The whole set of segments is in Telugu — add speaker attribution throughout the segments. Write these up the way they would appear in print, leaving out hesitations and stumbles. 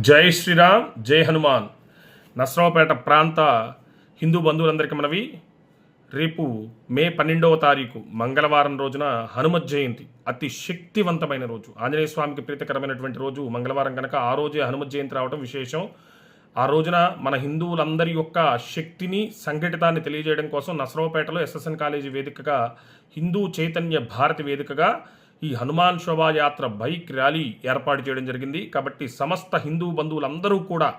Speaker 1: జై శ్రీరామ్, జై హనుమాన్. నస్రావుపేట ప్రాంత హిందూ బంధువులందరికీ మనవి. రేపు మే 12వ తారీఖు మంగళవారం రోజున హనుమత్ జయంతి, అతి శక్తివంతమైన రోజు, ఆంజనేయ స్వామికి ప్రీతికరమైనటువంటి రోజు మంగళవారం కనుక ఆ రోజే హనుమత్ జయంతి రావడం విశేషం. ఆ రోజున మన హిందువులందరి యొక్క శక్తిని, సంఘటితాన్ని తెలియజేయడం కోసం నస్రావుపేటలో ఎస్ఎస్ఎన్ కాలేజీ వేదికగా, హిందూ చైతన్య భారతి వేదికగా ఈ హనుమాన్ శోభాయాత్ర బైక్ ర్యాలీ ఏర్పాటు చేయడం జరిగింది. కాబట్టి సమస్త హిందూ బంధువులందరూ కూడా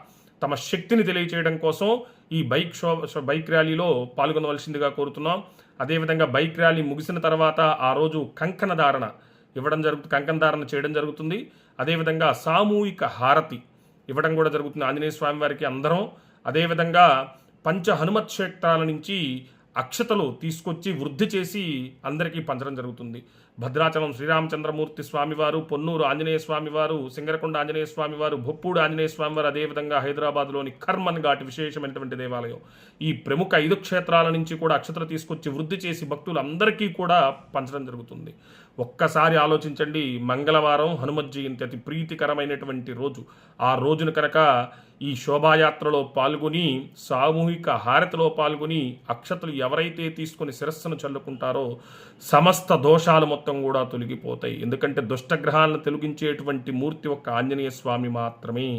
Speaker 1: తమ శక్తిని తెలియచేయడం కోసం ఈ బైక్ ర్యాలీలో పాల్గొనవలసిందిగా కోరుతున్నాం. అదేవిధంగా బైక్ ర్యాలీ ముగిసిన తర్వాత ఆ రోజు కంకణ ధారణ చేయడం జరుగుతుంది. అదేవిధంగా సామూహిక హారతి ఇవ్వడం కూడా జరుగుతుంది ఆంజనేయ స్వామి వారికి అందరం. అదేవిధంగా పంచ హనుమత్ క్షేత్రాల నుంచి అక్షతలు తీసుకొచ్చి వృద్ధి చేసి అందరికీ పంచడం జరుగుతుంది. భద్రాచలం శ్రీరామచంద్రమూర్తి స్వామివారు, పొన్నూరు ఆంజనేయ స్వామివారు, సింగరకొండ ఆంజనేయ స్వామివారు, భొప్పూడు ఆంజనేయ స్వామివారు, అదేవిధంగా హైదరాబాద్లోని కర్మన్ ఘాట్ విశేషమైనటువంటి దేవాలయం. ఈ ప్రముఖ 5 క్షేత్రాల నుంచి కూడా అక్షతలు తీసుకొచ్చి వృద్ధి చేసి భక్తులందరికీ కూడా పంచడం జరుగుతుంది. ఒక్కసారి ఆలోచించండి, మంగళవారం హనుమత్ జయంతి, అతి ప్రీతికరమైనటువంటి రోజు. ఆ రోజున కనుక ఈ శోభాయాత్రలో పాల్గొని, సామూహిక హారతిలో పాల్గొని అక్షతలు ఎవరైతే తీసుకొని శిరస్సును చల్లుకుంటారో సమస్త దోషాలు మొత్తం కూడా తొలగిపోతాయి. ఎందుకంటే దుష్టగ్రహాలను తొలగించేటువంటి మూర్తి ఒక్క ఆంజనేయ స్వామి మాత్రమే.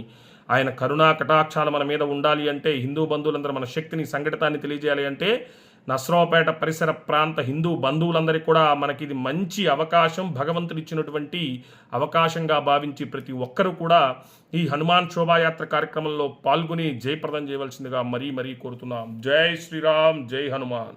Speaker 1: ఆయన కరుణా కటాక్షాలు మన మీద ఉండాలి అంటే, హిందూ బంధువులందరూ మన శక్తిని, సంఘటితాన్ని తెలియజేయాలి అంటే, నస్రావుపేట పరిసర ప్రాంత హిందూ బంధువులందరికీ కూడా మనకి ఇది మంచి అవకాశం, భగవంతుడు ఇచ్చినటువంటి అవకాశంగా భావించి ప్రతి ఒక్కరూ కూడా ఈ హనుమాన్ శోభాయాత్ర కార్యక్రమంలో పాల్గొని జయప్రదం చేయవలసిందిగా మరీ కోరుతున్నాం. జై శ్రీరామ్, జై హనుమాన్.